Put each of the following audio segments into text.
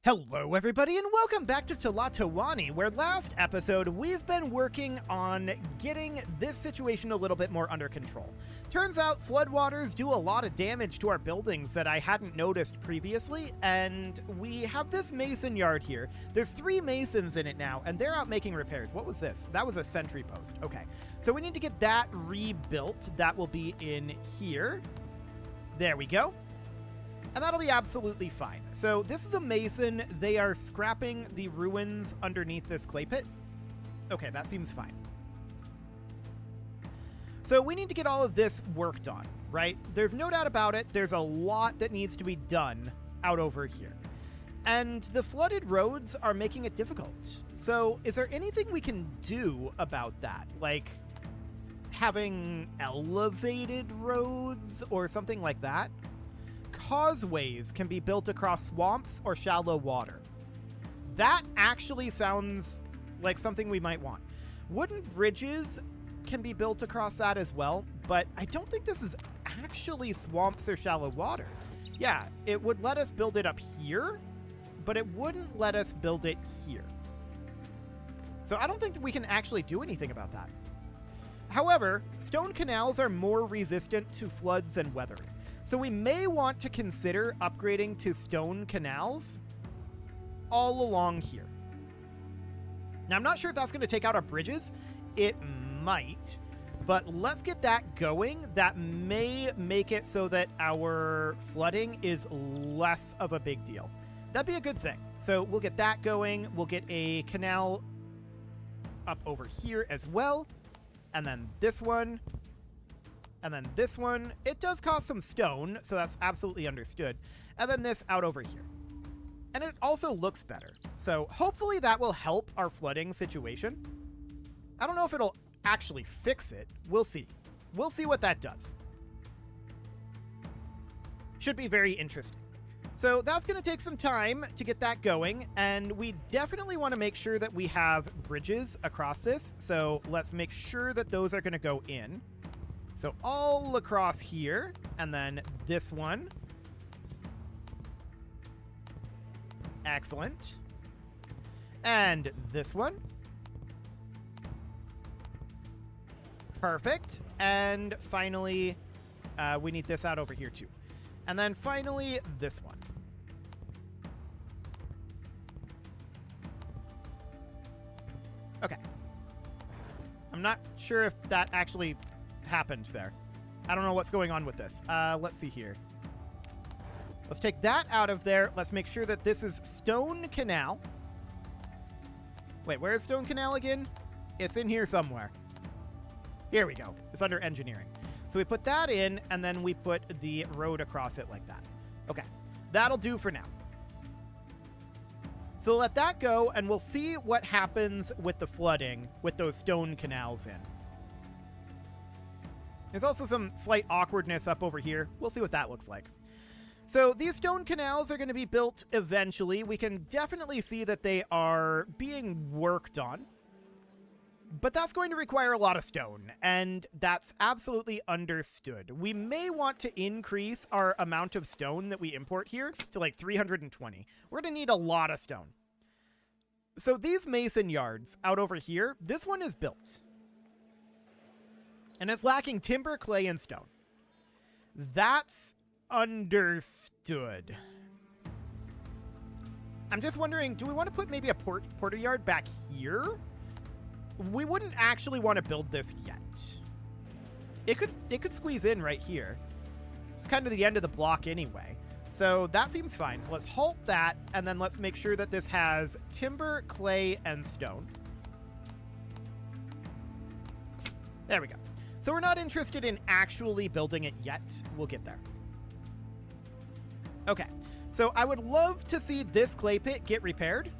Hello everybody and welcome back to Tlatoani, where last episode we've been working on getting this situation a little bit more under control. Turns out floodwaters do a lot of damage to our buildings that I hadn't noticed previously, and we have this mason yard here. There's 3 masons in it now, and they're out making repairs. What was this? That was a sentry post. Okay, so we need to get that rebuilt. That will be in here. There we go. And that'll be absolutely fine. So this is a mason. They are scrapping the ruins underneath this clay pit. Okay, that seems fine. So we need to get all of this worked on, right? There's no doubt about it. There's a lot that needs to be done out over here. And the flooded roads are making it difficult. So is there anything we can do about that? Like having elevated roads or something like that? Causeways can be built across swamps or shallow water. That actually sounds like something we might want. Wooden bridges can be built across that as well, but I don't think this is actually swamps or shallow water. Yeah, it would let us build it up here, but it wouldn't let us build it here. So I don't think that we can actually do anything about that. However, stone canals are more resistant to floods and weathering. So we may want to consider upgrading to stone canals all along here. Now, I'm not sure if that's going to take out our bridges. It might, but let's get that going. That may make it so that our flooding is less of a big deal. That'd be a good thing. So we'll get that going. We'll get a canal up over here as well. And then this one. And then this one, it does cost some stone, so that's absolutely understood. And then this out over here. And it also looks better. So hopefully that will help our flooding situation. I don't know if it'll actually fix it. We'll see. We'll see what that does. Should be very interesting. So that's going to take some time to get that going, and we definitely want to make sure that we have bridges across this. So let's make sure that those are going to go in. So all across here, and then this one. Excellent. And this one. Perfect. And finally, we need this out over here too. And then finally, this one. Okay. I'm not sure if that actually happened there. I don't know what's going on with this. Let's see here. Let's take that out of there. Let's make sure that this is stone canal. Wait, where is stone canal again? It's in here somewhere. Here we go. It's under engineering. So we put that in, and then we put the road across it like that. Okay, that'll do for now. So let that go, and we'll see what happens with the flooding with those stone canals in. There's also some slight awkwardness up over here. We'll see what that looks like. So these stone canals are going to be built eventually. We can definitely see that they are being worked on. But that's going to require a lot of stone, and that's absolutely understood. We may want to increase our amount of stone that we import here to like 320. We're going to need a lot of stone. So these mason yards out over here, this one is built. And it's lacking timber, clay, and stone. That's understood. I'm just wondering, do we want to put maybe a porter yard back here? We wouldn't actually want to build this yet. It could squeeze in right here. It's kind of the end of the block anyway. So that seems fine. Let's halt that, and then let's make sure that this has timber, clay, and stone. There we go. So we're not interested in actually building it yet. We'll get there. Okay, so I would love to see this clay pit get repaired.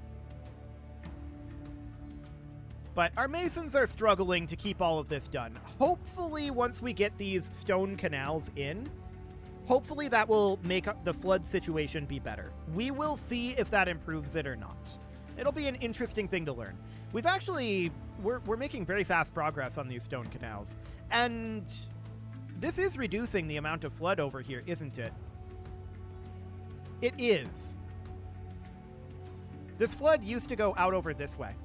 But our masons are struggling to keep all of this done. Hopefully, once we get these stone canals in, hopefully that will make the flood situation be better. We will see if that improves it or not. It'll be an interesting thing to learn. We've actually... We're making very fast progress on these stone canals. And this is reducing the amount of flood over here, isn't it? It is. This flood used to go out over this way.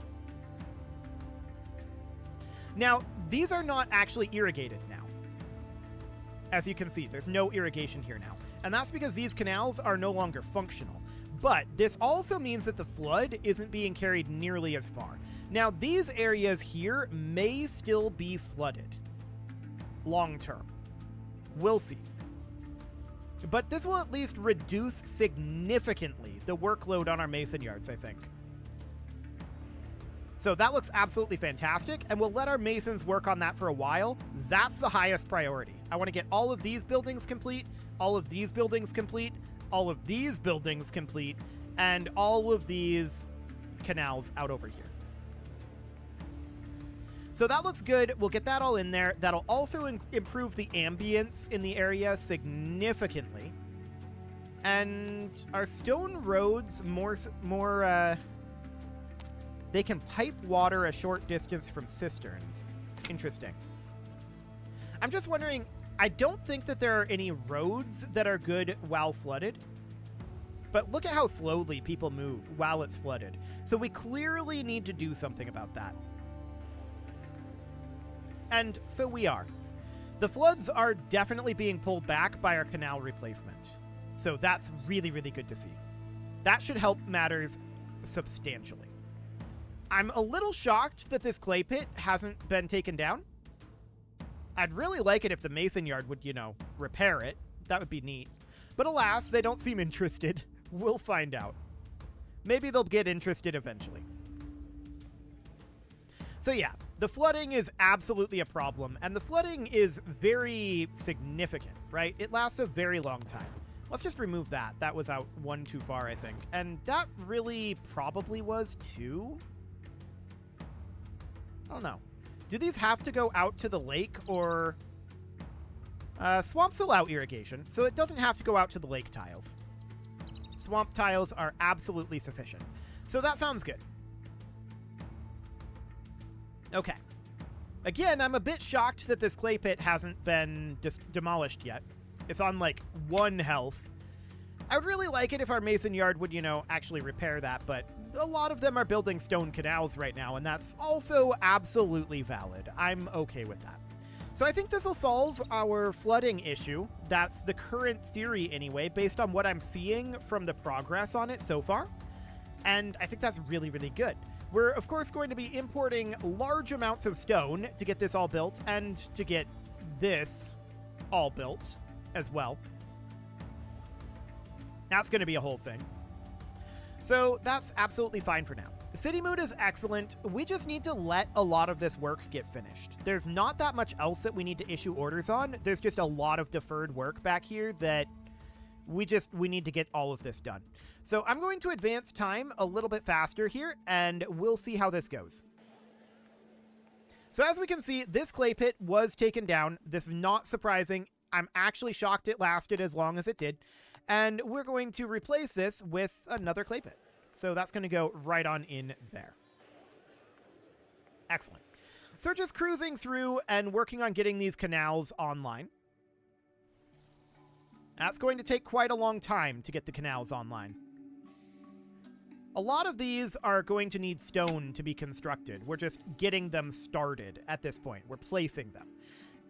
Now, these are not actually irrigated now. As you can see, there's no irrigation here now. And that's because these canals are no longer functional. But this also means that the flood isn't being carried nearly as far. Now, these areas here may still be flooded long term. We'll see. But this will at least reduce significantly the workload on our mason yards, I think. So that looks absolutely fantastic, and we'll let our masons work on that for a while. That's the highest priority. I want to get all of these buildings complete, all of these buildings complete, all of these buildings complete, and all of these canals out over here. So that looks good. We'll get that all in there. That'll also improve the ambience in the area significantly. And our stone roads they can pipe water a short distance from cisterns. Interesting. I'm just wondering, I don't think that there are any roads that are good while flooded. But look at how slowly people move while it's flooded. So we clearly need to do something about that. And so we are. The floods are definitely being pulled back by our canal replacement. So that's really, really good to see. That should help matters substantially. I'm a little shocked that this clay pit hasn't been taken down. I'd really like it if the mason yard would, repair it. That would be neat. But alas, they don't seem interested. We'll find out. Maybe they'll get interested eventually. So yeah, the flooding is absolutely a problem, and the flooding is very significant, right? It lasts a very long time. Let's just remove that. That was out one too far, I think. And that really probably was two? I don't know. Do these have to go out to the lake, or... swamps allow irrigation, so it doesn't have to go out to the lake tiles. Swamp tiles are absolutely sufficient. So that sounds good. Okay. Again, I'm a bit shocked that this clay pit hasn't been demolished yet. It's on, 1 health. I would really like it if our mason yard would, actually repair that, but a lot of them are building stone canals right now, and that's also absolutely valid. I'm okay with that. So I think this will solve our flooding issue. That's the current theory anyway, based on what I'm seeing from the progress on it so far. And I think that's really, really good. We're, of course, going to be importing large amounts of stone to get this all built and to get this all built as well. That's going to be a whole thing. So that's absolutely fine for now. The city mood is excellent. We just need to let a lot of this work get finished. There's not that much else that we need to issue orders on. There's just a lot of deferred work back here that we need to get all of this done. So I'm going to advance time a little bit faster here, and we'll see how this goes. So as we can see, this clay pit was taken down. This is not surprising. I'm actually shocked it lasted as long as it did. And we're going to replace this with another clay pit. So that's going to go right on in there. Excellent. So we're just cruising through and working on getting these canals online. That's going to take quite a long time to get the canals online. A lot of these are going to need stone to be constructed. We're just getting them started at this point. We're placing them.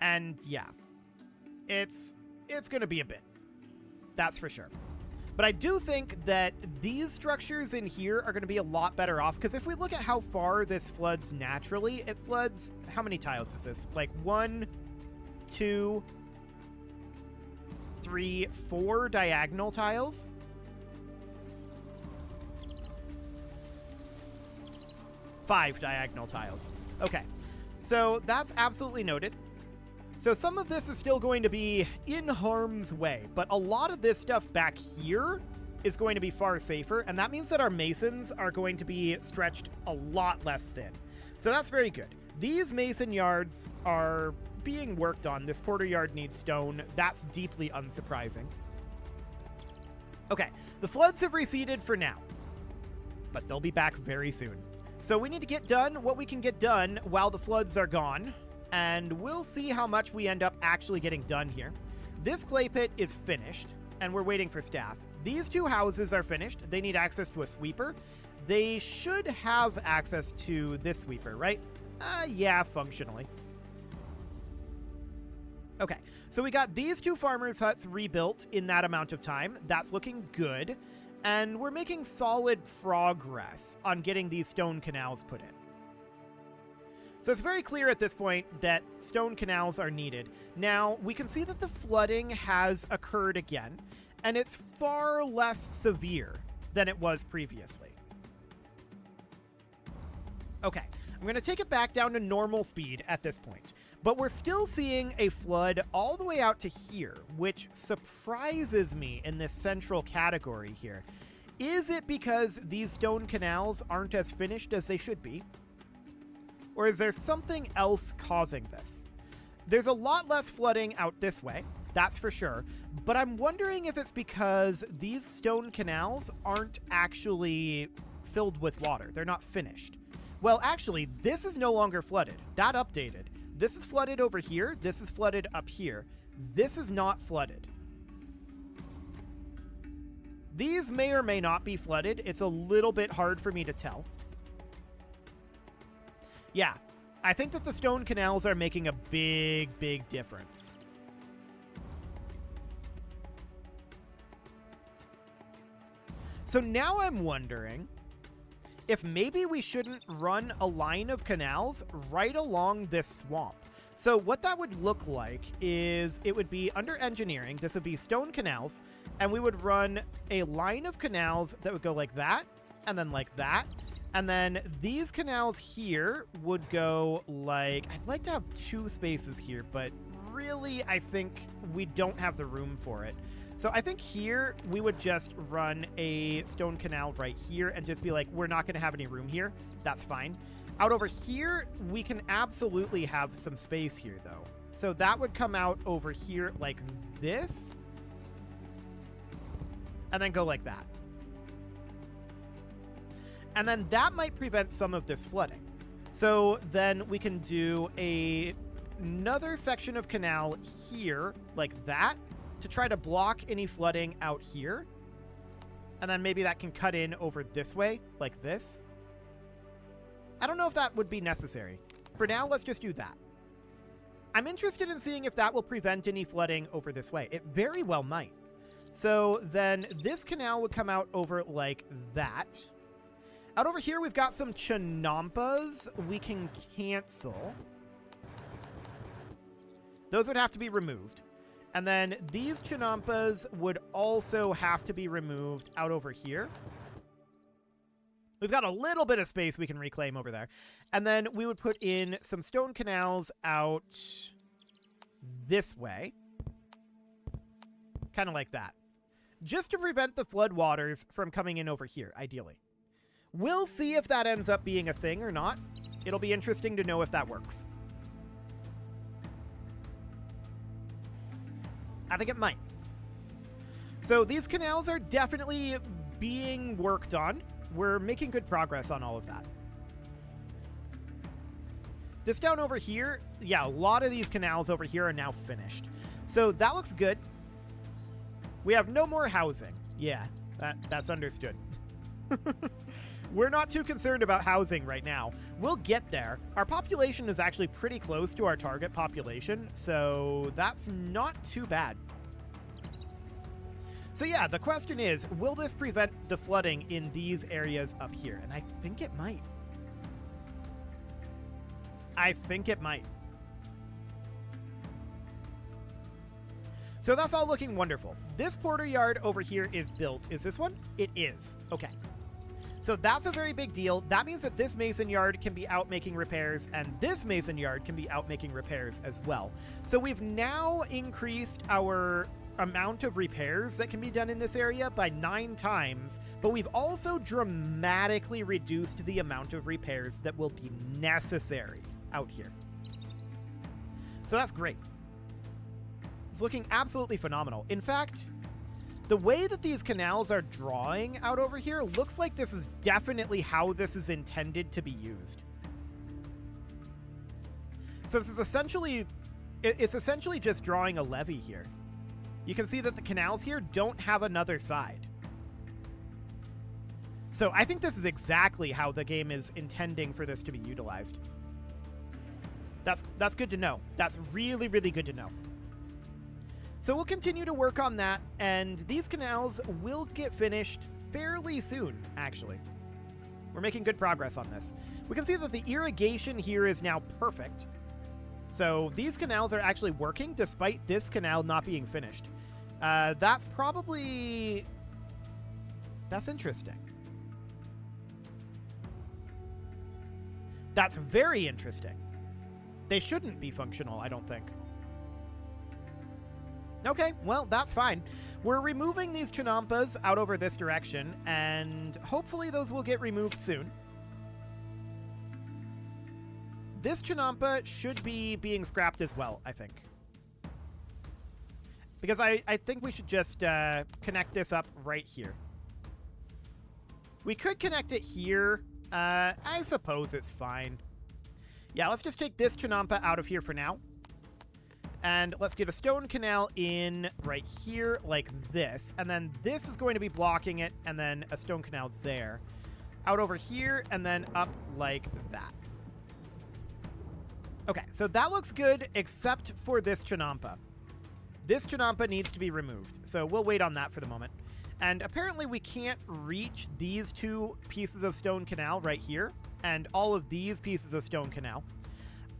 And yeah, it's going to be a bit. That's for sure. But I do think that these structures in here are going to be a lot better off, because if we look at how far this floods naturally, it floods... How many tiles is this? 1, 2, 3, 4 diagonal tiles? Five diagonal tiles. Okay. So that's absolutely noted. So some of this is still going to be in harm's way, but a lot of this stuff back here is going to be far safer, and that means that our masons are going to be stretched a lot less thin. So that's very good. These mason yards are being worked on. This porter yard needs stone. That's deeply unsurprising. Okay, the floods have receded for now, but they'll be back very soon. So we need to get done what we can get done while the floods are gone. And we'll see how much we end up actually getting done here. This clay pit is finished, and we're waiting for staff. These two houses are finished. They need access to a sweeper. they should have access to this sweeper, right? Yeah, functionally. Okay, so we got these 2 farmers' huts rebuilt in that amount of time. That's looking good. And we're making solid progress on getting these stone canals put in. So it's very clear at this point that stone canals are needed. Now, we can see that the flooding has occurred again, and it's far less severe than it was previously. Okay, I'm going to take it back down to normal speed at this point. But we're still seeing a flood all the way out to here, which surprises me in this central category here. Is it because these stone canals aren't as finished as they should be? Or is there something else causing this? There's a lot less flooding out this way, that's for sure, but I'm wondering if it's because these stone canals aren't actually filled with water. They're not finished. Well, actually, this is no longer flooded. That updated. This is flooded over here. This is flooded up here. This is not flooded. These may or may not be flooded. It's a little bit hard for me to tell. Yeah, I think that the stone canals are making a big, big difference. So now I'm wondering if maybe we shouldn't run a line of canals right along this swamp. So what that would look like is it would be under engineering. This would be stone canals, and we would run a line of canals that would go like that, and then like that. And then these canals here would go like, I'd like to have 2 spaces here, but really I think we don't have the room for it. So I think here we would just run a stone canal right here and just be like, we're not going to have any room here. That's fine. Out over here, we can absolutely have some space here, though. So that would come out over here like this. And then go like that. And then that might prevent some of this flooding. So then we can do another section of canal here like that to try to block any flooding out here. And then maybe that can cut in over this way, like this. I don't know if that would be necessary. For now, let's just do that. I'm interested in seeing if that will prevent any flooding over this way. It very well might. So then this canal would come out over like that. Out over here, we've got some chinampas we can cancel. Those would have to be removed. And then these chinampas would also have to be removed out over here. We've got a little bit of space we can reclaim over there. And then we would put in some stone canals out this way. Kind of like that. Just to prevent the flood waters from coming in over here, ideally. We'll see if that ends up being a thing or not. It'll be interesting to know if that works. I think it might. So these canals are definitely being worked on. We're making good progress on all of that. This down over here, yeah, a lot of these canals over here are now finished. So that looks good. We have no more housing. Yeah, that's understood. We're not too concerned about housing right now. We'll get there. Our population is actually pretty close to our target population, so that's not too bad. So yeah, the question is, will this prevent the flooding in these areas up here? And I think it might. I think it might. So that's all looking wonderful. This porter yard over here is built. Is this one? It is. Okay. So that's a very big deal. That means that this mason yard can be out making repairs, and this mason yard can be out making repairs as well. So we've now increased our amount of repairs that can be done in this area by 9 times, but we've also dramatically reduced the amount of repairs that will be necessary out here. So that's great. It's looking absolutely phenomenal. In fact, the way that these canals are drawing out over here looks like this is definitely how this is intended to be used. So this is essentially, it's essentially just drawing a levee here. You can see that the canals here don't have another side. So I think this is exactly how the game is intending for this to be utilized. That's good to know. That's really, really good to know. So we'll continue to work on that, and these canals will get finished fairly soon, actually. We're making good progress on this. We can see that the irrigation here is now perfect. So these canals are actually working despite this canal not being finished. That's interesting. That's very interesting. They shouldn't be functional, I don't think. Okay, well, that's fine. We're removing these chinampas out over this direction, and hopefully those will get removed soon. This chinampa should be being scrapped as well, I think. Because I think we should just connect this up right here. We could connect it here. I suppose it's fine. Yeah, let's just take this chinampa out of here for now. And let's get a stone canal in right here like this. And then this is going to be blocking it, and then a stone canal there. Out over here, and then up like that. Okay, so that looks good, except for this chinampa. This chinampa needs to be removed, so we'll wait on that for the moment. And apparently we can't reach these two pieces of stone canal right here, and all of these pieces of stone canal.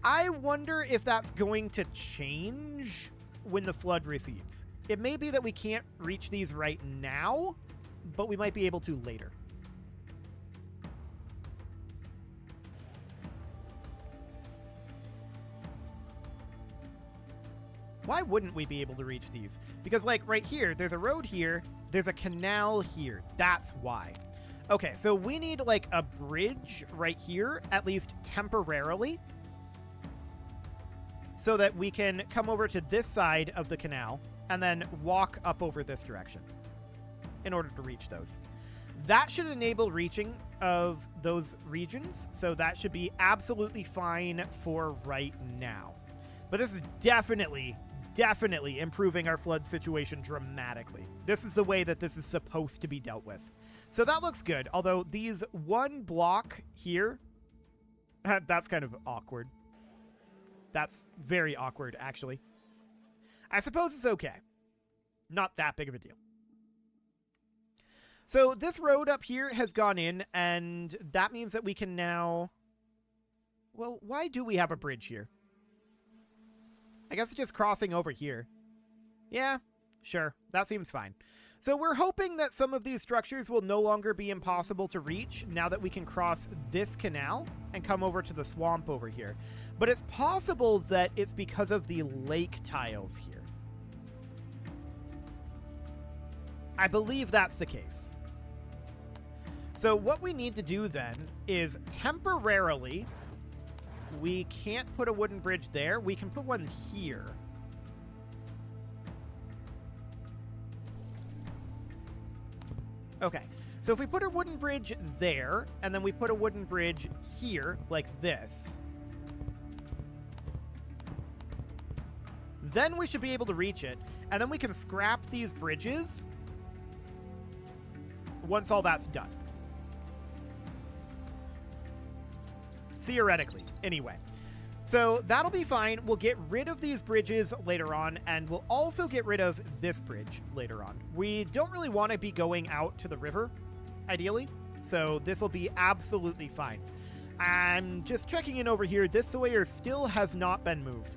I wonder if that's going to change when the flood recedes. It may be that we can't reach these right now, but we might be able to later. Why wouldn't we be able to reach these? Because, like, right here, there's a road here, there's a canal here. That's why. Okay, so we need, like, a bridge right here, at least temporarily, so that we can come over to this side of the canal and then walk up over this direction in order to reach those. That should enable reaching of those regions, so that should be absolutely fine for right now. But this is definitely improving our flood situation dramatically. This is the way that this is supposed to be dealt with. So that looks good, although these one block here, that's kind of awkward. That's very awkward, actually. I suppose it's okay. Not that big of a deal. So this road up here has gone in, and that means that we can now... Well, why do we have a bridge here? I guess it's just crossing over here. Yeah, sure. That seems fine. So we're hoping that some of these structures will no longer be impossible to reach now that we can cross this canal and come over to the swamp over here. But it's possible that it's because of the lake tiles here. I believe that's the case. So what we need to do then is temporarily... We can't put a wooden bridge there. We can put one here. Okay, so if we put a wooden bridge there, and then we put a wooden bridge here, like this, then we should be able to reach it, and then we can scrap these bridges once all that's done. Theoretically, anyway. So that'll be fine. We'll get rid of these bridges later on, and we'll also get rid of this bridge later on. We don't really want to be going out to the river, ideally, so this will be absolutely fine. I'm just checking in over here. This surveyor still has not been moved.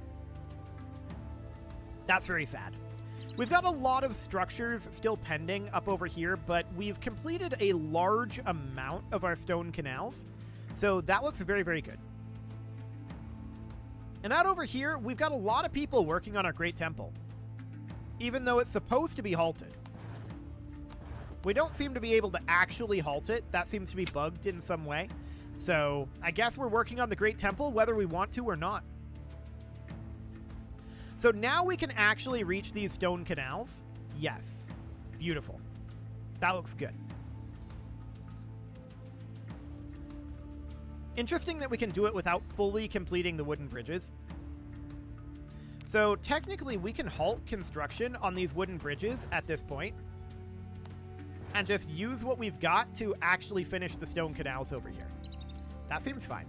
That's very sad. We've got a lot of structures still pending up over here, but we've completed a large amount of our stone canals. So that looks very, very good. And out over here, we've got a lot of people working on our Great Temple, even though it's supposed to be halted. We don't seem to be able to actually halt it. That seems to be bugged in some way. So I guess we're working on the Great Temple, whether we want to or not. So now we can actually reach these stone canals. Yes. Beautiful. That looks good. Interesting that we can do it without fully completing the wooden bridges. So technically we can halt construction on these wooden bridges at this point. and just use what we've got to actually finish the stone canals over here. That seems fine.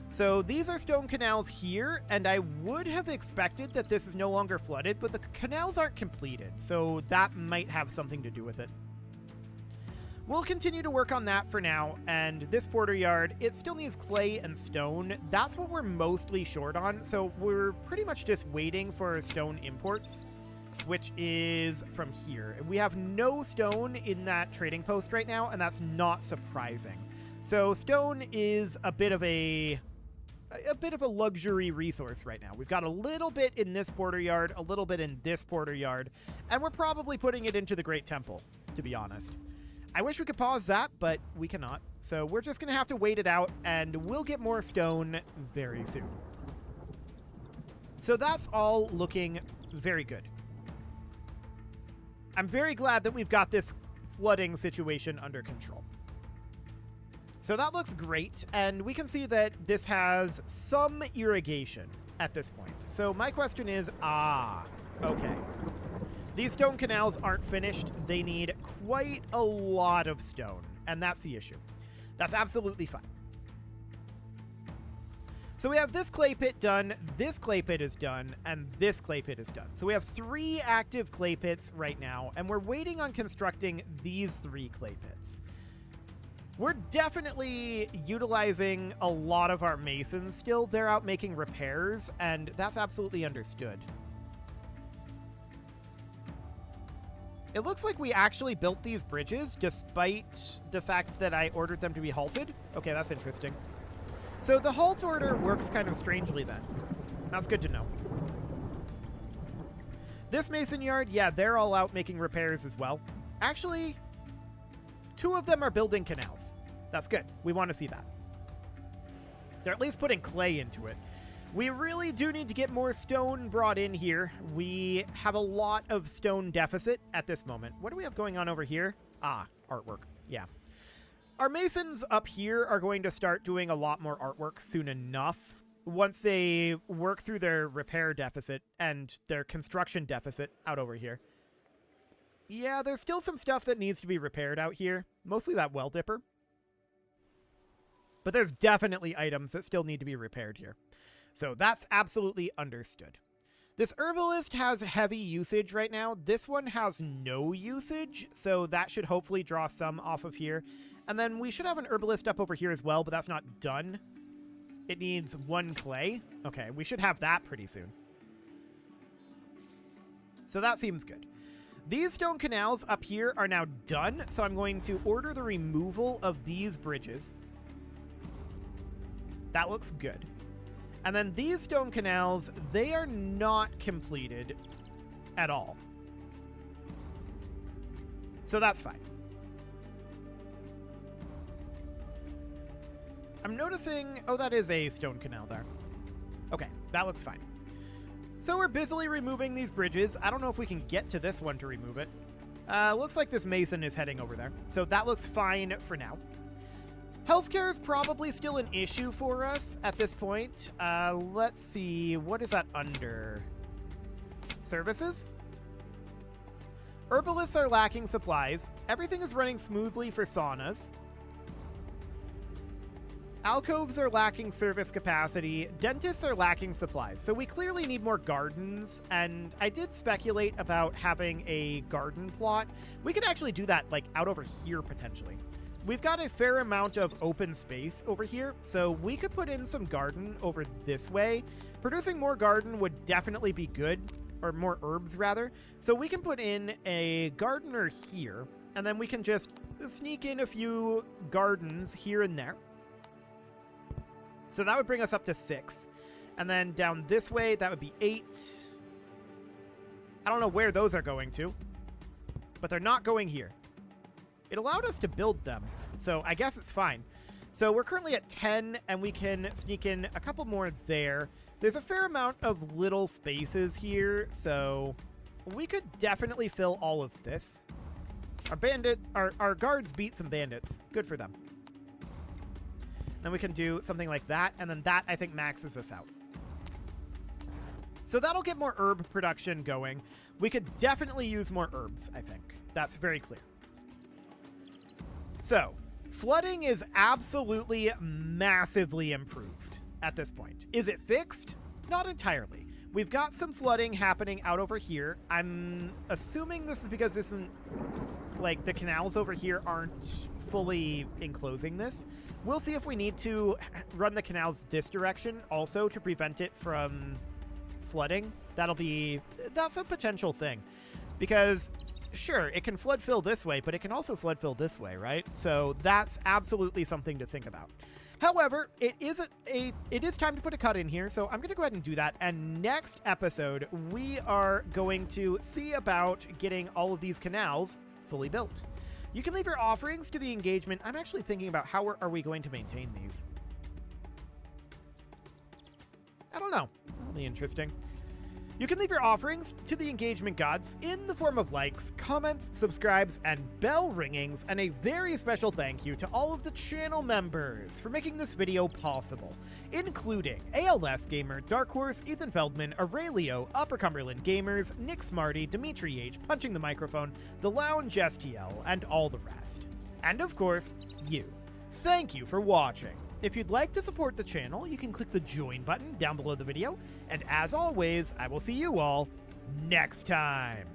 So these are stone canals here, and I would have expected that this is no longer flooded, but the canals aren't completed, so that might have something to do with it. We'll continue to work on that for now, and this porter yard, it still needs clay and stone. That's what we're mostly short on, so we're pretty much just waiting for stone imports, which is from here. We have no stone in that trading post right now, and that's not surprising. So stone is a bit of a luxury resource right now. We've got a little bit in this porter yard, a little bit in this porter yard, and we're probably putting it into the Great Temple, to be honest. I wish we could pause that, but we cannot. So we're just going to have to wait it out, and we'll get more stone very soon. So that's all looking very good. I'm very glad that we've got this flooding situation under control. So that looks great, and we can see that this has some irrigation at this point. So my question is, okay. These stone canals aren't finished. They need quite a lot of stone, and that's the issue. That's absolutely fine. So we have this clay pit done, this clay pit is done, and this clay pit is done. So we have 3 active clay pits right now, and we're waiting on constructing these 3 clay pits. We're definitely utilizing a lot of our masons still. They're out making repairs, and that's absolutely understood. It looks like we actually built these bridges despite the fact that I ordered them to be halted. Okay, that's interesting. So the halt order works kind of strangely then. That's good to know. This mason yard, yeah, they're all out making repairs as well. Actually, 2 of them are building canals. That's good. We want to see that. They're at least putting clay into it. We really do need to get more stone brought in here. We have a lot of stone deficit at this moment. What do we have going on over here? Artwork. Yeah. Our masons up here are going to start doing a lot more artwork soon enough. Once they work through their repair deficit and their construction deficit out over here. Yeah, there's still some stuff that needs to be repaired out here. Mostly that well dipper. But there's definitely items that still need to be repaired here. So that's absolutely understood. This herbalist has heavy usage right now. This one has no usage, so that should hopefully draw some off of here. And then we should have an herbalist up over here as well, but that's not done. It needs 1 clay. Okay, we should have that pretty soon. So that seems good. These stone canals up here are now done, so I'm going to order the removal of these bridges. That looks good. And then these stone canals, they are not completed at all. So that's fine. I'm noticing... Oh, that is a stone canal there. Okay, that looks fine. So we're busily removing these bridges. I don't know if we can get to this one to remove it. Looks like this mason is heading over there. So that looks fine for now. Healthcare is probably still an issue for us at this point. Let's see. What is that under? Services? Herbalists are lacking supplies. Everything is running smoothly for saunas. Alcoves are lacking service capacity. Dentists are lacking supplies. So we clearly need more gardens. And I did speculate about having a garden plot. We could actually do that like out over here potentially. We've got a fair amount of open space over here, so we could put in some garden over this way. Producing more garden would definitely be good, or more herbs rather. So we can put in a gardener here, and then we can just sneak in a few gardens here and there. So that would bring us up to 6. And then down this way, that would be 8. I don't know where those are going to, but they're not going here. It allowed us to build them, so I guess it's fine. So we're currently at 10, and we can sneak in a couple more there. There's a fair amount of little spaces here, so we could definitely fill all of this. Our guards beat some bandits. Good for them. Then we can do something like that, and then that, I think, maxes us out. So that'll get more herb production going. We could definitely use more herbs, I think. That's very clear. So, flooding is absolutely massively improved at this point. Is it fixed? Not entirely. We've got some flooding happening out over here. I'm assuming this is because this isn't, like, the canals over here aren't fully enclosing this. We'll see if we need to run the canals this direction also to prevent it from flooding. That's a potential thing. Because, sure, it can flood fill this way, but it can also flood fill this way, right? So that's absolutely something to think about. However, it is time to put a cut in here, so I'm going to go ahead and do that. And next episode, we are going to see about getting all of these canals fully built. You can leave your offerings to the engagement. I'm actually thinking about how are we going to maintain these. I don't know. That'll be interesting. You can leave your offerings to the engagement gods in the form of likes, comments, subscribes, and bell ringings, and a very special thank you to all of the channel members for making this video possible, including ALS Gamer, Dark Horse, Ethan Feldman, Aurelio, Upper Cumberland Gamers, Nick Smarty, Dimitri H, Punching the Microphone, The Lounge STL, and all the rest. And of course, you. Thank you for watching. If you'd like to support the channel, you can click the join button down below the video, and as always, I will see you all next time.